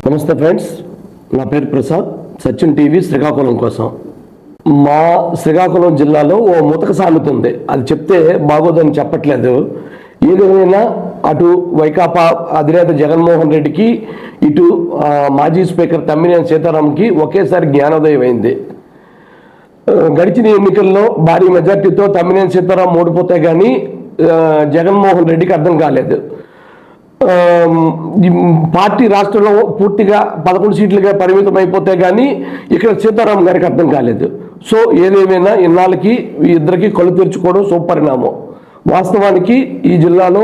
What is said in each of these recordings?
నమస్తే ఫ్రెండ్స్, నా పేరు ప్రసాద్. సచిన్ టీవీ శ్రీకాకుళం కోసం. మా శ్రీకాకుళం జిల్లాలో ఓ ముతక సామెత ఉంది. అది చెప్తే బాగోదని చెప్పట్లేదు. ఏదేమైనా అటు వైకాపా అధినేత జగన్మోహన్ రెడ్డికి, ఇటు మాజీ స్పీకర్ తమ్మినేని సీతారాంకి ఒకేసారి జ్ఞానోదయం అయింది. గడిచిన ఎన్నికల్లో భారీ మెజార్టీతో తమ్మినేని సీతారాం ఓడిపోతే కానీ జగన్మోహన్ రెడ్డికి అర్థం కాలేదు. పార్టీ రాష్ట్రంలో పూర్తిగా 11 సీట్లుగా పరిమితం అయిపోతే కానీ ఇక్కడ సీతారాం గారికి అర్థం కాలేదు. సో ఏదేమైనా ఇన్నాళ్ళకి ఈ ఇద్దరికి కళ్ళు తెరుచుకోవడం సుపరిణామం. వాస్తవానికి ఈ జిల్లాలో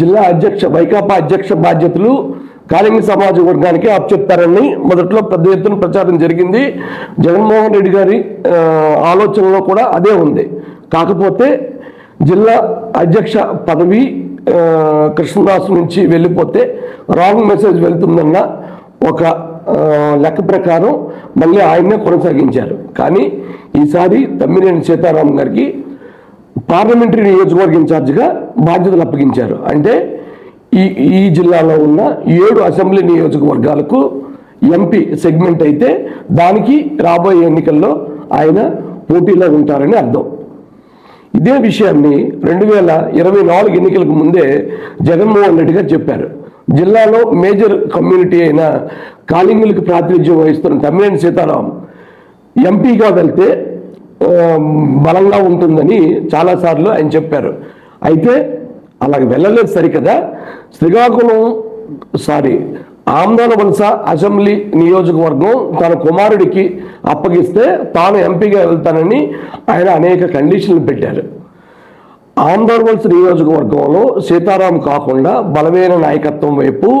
జిల్లా వైకాపా అధ్యక్ష బాధ్యతలు కాళింగ సమాజ వర్గానికి అప్పచెప్తారని మొదట్లో పెద్ద ఎత్తున ప్రచారం జరిగింది. జగన్మోహన్ రెడ్డి గారి ఆలోచనలో కూడా అదే ఉంది. కాకపోతే జిల్లా అధ్యక్ష పదవి కృష్ణదాస్ నుంచి వెళ్ళిపోతే రాంగ్ మెసేజ్ వెళ్తుందన్న ఒక లెక్క ప్రకారం మళ్ళీ ఆయన్నే కొనసాగించారు. కానీ ఈసారి తమ్మినేని సీతారాం గారికి పార్లమెంటరీ నియోజకవర్గ ఇన్ఛార్జిగా బాధ్యతలు అప్పగించారు. అంటే ఈ జిల్లాలో ఉన్న 7 అసెంబ్లీ నియోజకవర్గాలకు ఎంపీ సెగ్మెంట్ అయితే దానికి రాబోయే ఎన్నికల్లో ఆయన పోటీలో ఉంటారని అర్థం. ఇదే విషయాన్ని 2024 ఎన్నికలకు ముందే జగన్మోహన్ రెడ్డి గారు చెప్పారు. జిల్లాలో మేజర్ కమ్యూనిటీ అయిన కాళింగులకు ప్రాతినిధ్యం వహిస్తున్న తమ్మినేని సీతారాం ఎంపీగా వెళ్తే బలంగా ఉంటుందని చాలాసార్లు ఆయన చెప్పారు. అయితే అలాగ వెళ్ళలేదు సరికదా. ఆమ్దాల వలస అసెంబ్లీ నియోజకవర్గం తన కుమారుడికి అప్పగిస్తే తాను ఎంపీగా వెళ్తానని ఆయన అనేక కండిషన్లు పెట్టారు. ఆమ్దాల వలస నియోజకవర్గంలో సీతారాం కాకుండా బలమైన నాయకత్వం వైపు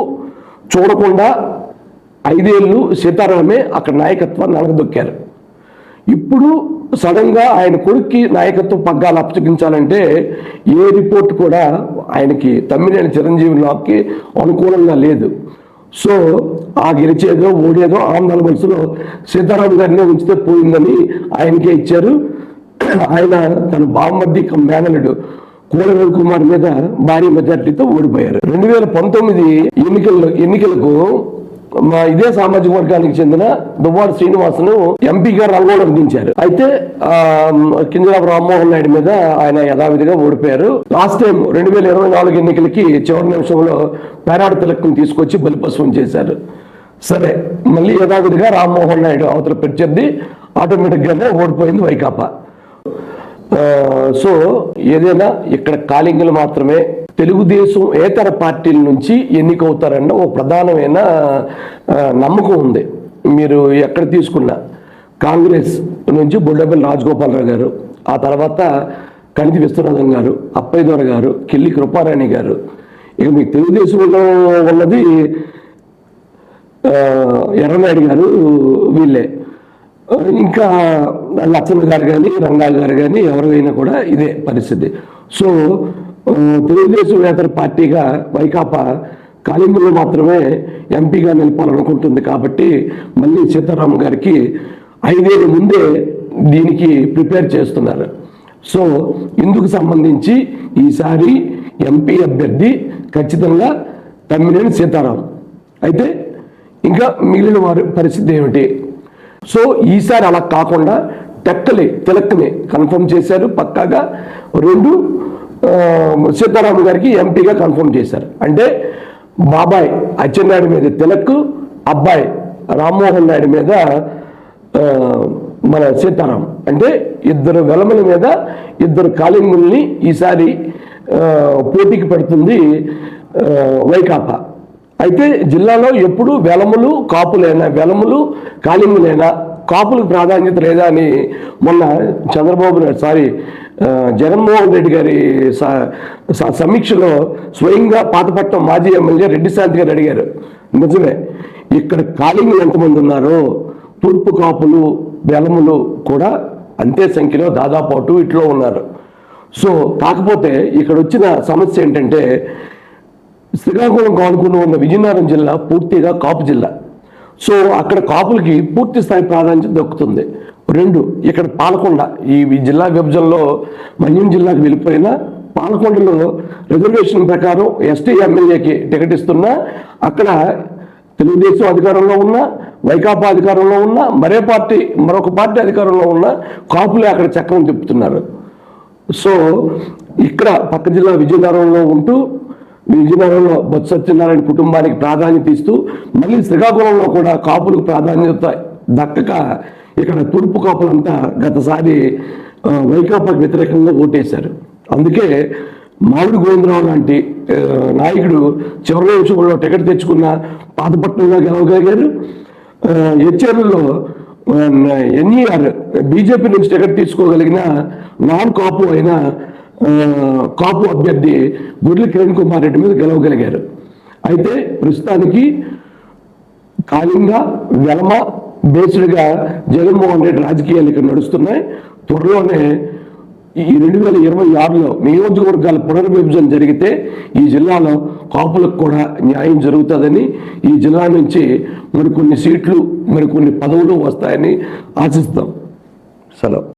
చూడకుండా 5 ఏళ్ళు సీతారామే అక్కడ నాయకత్వాన్ని నలగదొక్కారు. ఇప్పుడు సడన్గా ఆయన కొడుక్కి నాయకత్వం పగ్గాలు అప్పగించాలంటే ఏ రిపోర్ట్ కూడా ఆయనకి తమ్మినేని చిరంజీవికి అనుకూలంగా లేదు. సో ఆ గెలిచేదో ఓడేదో ఆందోళన వలసలో సీతారాం గారినే ఉంచితే పోయిందని ఆయనకే ఇచ్చారు. ఆయన తన బామ్మర్ది మేనలుడు కోడెల కుమార్ మీద భారీ మెజార్టీతో ఓడిపోయారు. 2019 ఎన్నికలకు ఇదే సామాజిక వర్గానికి చెందిన దువ్వాడ శ్రీనివాసును ఎంపీగా రంగంలోకి దించారు. అయితే కింజరాపు రామ్మోహన్ నాయుడు మీద ఆయన యథావిధిగా ఓడిపోయారు. లాస్ట్ టైం 2024 ఎన్నికలకి చివరి నిమిషంలో పేరాడ తిలక్ను తీసుకొచ్చి బలిపశువుని చేశారు. సరే, మళ్ళీ యథావిధిగా రామ్మోహన్ నాయుడు అవతల ప్రత్యర్థి ఆటోమేటిక్గానే ఓడిపోయింది వైకాపా. సో ఏదైనా ఇక్కడ కాళింగులు మాత్రమే తెలుగుదేశం ఏతర పార్టీల నుంచి ఎన్నికవుతారన్న ఓ ప్రధానమైన నమ్మకం ఉంది. మీరు ఎక్కడ తీసుకున్నా కాంగ్రెస్ నుంచి బొడ్డపల్లి రాజగోపాలరావు గారు, ఆ తర్వాత కణితి విశ్వనాథం గారు, అప్పయ్యదొర గారు, కిల్లి కృపారాణి గారు, ఇక మీకు తెలుగుదేశంలో ఉన్నది ఎర్రనాయుడు గారు, వీళ్ళే. ఇంకా లచ్చన్న గారు కానీ రంగా గారు కానీ ఎవరైనా కూడా ఇదే పరిస్థితి. సో తెలుగుదేశం ఏతర పార్టీగా వైకాపా కాళింగులో మాత్రమే ఎంపీగా నిలపాలనుకుంటుంది. కాబట్టి మళ్ళీ సీతారాం గారికి 5 ఏళ్ళ ముందే దీనికి ప్రిపేర్ చేస్తున్నారు. సో ఇందుకు సంబంధించి ఈసారి ఎంపీ అభ్యర్థి ఖచ్చితంగా తమ్మినేని సీతారాం. అయితే ఇంకా మిగిలిన వారి పరిస్థితి ఏమిటి? సో ఈసారి అలా కాకుండా తిలక్ని కన్ఫర్మ్ చేశారు పక్కాగా. 2 సీతారాం గారికి ఎంపీగా కన్ఫర్మ్ చేశారు. అంటే బాబాయ్ అచ్చెన్నాయుడు మీద తిలక్, అబ్బాయి రామ్మోహన్ నాయుడు మీద మన సీతారాం. అంటే 2 వెలమల మీద 2 కాళింగుల్ని ఈసారి పోటీకి పెడుతుంది వైకాపా. అయితే జిల్లాలో ఎప్పుడు వెలములు కాళింగులైనా కాపులకు ప్రాధాన్యత లేదా అని మొన్న జగన్మోహన్ రెడ్డి గారి సమీక్షలో స్వయంగా పాతపట్నం మాజీ ఎమ్మెల్యే రెడ్డి శాంతి గారు అడిగారు. నిజమే, ఇక్కడ కాళింగులు ఎంతమంది ఉన్నారో తూర్పు కాపులు వెలములు కూడా అంతే సంఖ్యలో దాదాపు అటు ఇట్లో ఉన్నారు. సో కాకపోతే ఇక్కడ వచ్చిన సమస్య ఏంటంటే శ్రీకాకుళం కానుకుని ఉన్న విజయనగరం జిల్లా పూర్తిగా కాపు జిల్లా. సో అక్కడ కాపులకి పూర్తి స్థాయి ప్రాధాన్యత దక్కుతుంది. 2 ఇక్కడ పాలకొండ ఈ జిల్లా విభజనలో మన్యం జిల్లాకు వెళ్ళిపోయినా పాలకొండలో రిజర్వేషన్ ప్రకారం ఎస్టీ ఎమ్మెల్యేకి టికెట్ ఇస్తున్నా అక్కడ తెలుగుదేశం అధికారంలో ఉన్నా, వైకాపా అధికారంలో ఉన్నా, మరొక పార్టీ అధికారంలో ఉన్న కాపులే అక్కడ చక్రం తిప్పుతున్నారు. సో ఇక్కడ పక్క జిల్లా విజయనగరంలో ఉంటూ విజయనగరంలో బొత్స సత్యనారాయణ కుటుంబానికి ప్రాధాన్యత ఇస్తూ మళ్ళీ శ్రీకాకుళంలో కూడా కాపులకు ప్రాధాన్యత దక్కక ఇక్కడ తూర్పు కాపులంతా గతసారి వైకాపాకు వ్యతిరేకంగా ఓటేశారు. అందుకే మామిడి గోవిందరావు లాంటి నాయకుడు చివరి నిమిషంలో టికెట్ తెచ్చుకున్న పాతపట్నంలో గెలవగలిగారు. హెచ్ఆర్లో ఎన్ఈఆర్ బీజేపీ నుంచి టికెట్ తీసుకోగలిగిన నాన్ కాపు అయిన కాపు అభ్యర్థి గుర్లి కిరణ్ కుమార్ రెడ్డి మీద గెలవగలిగారు. అయితే ప్రస్తుతానికి కాళింగ వెలమ బేస్డ్గా జగన్మోహన్ రెడ్డి రాజకీయాలు ఇక్కడ నడుస్తున్నాయి. త్వరలోనే ఈ 2026లో నియోజకవర్గాల పునర్విభజన జరిగితే ఈ జిల్లాలో కాపులకు కూడా న్యాయం జరుగుతుందని, ఈ జిల్లా నుంచి మరికొన్ని సీట్లు మరికొన్ని పదవులు వస్తాయని ఆశిస్తాం. సెలవు.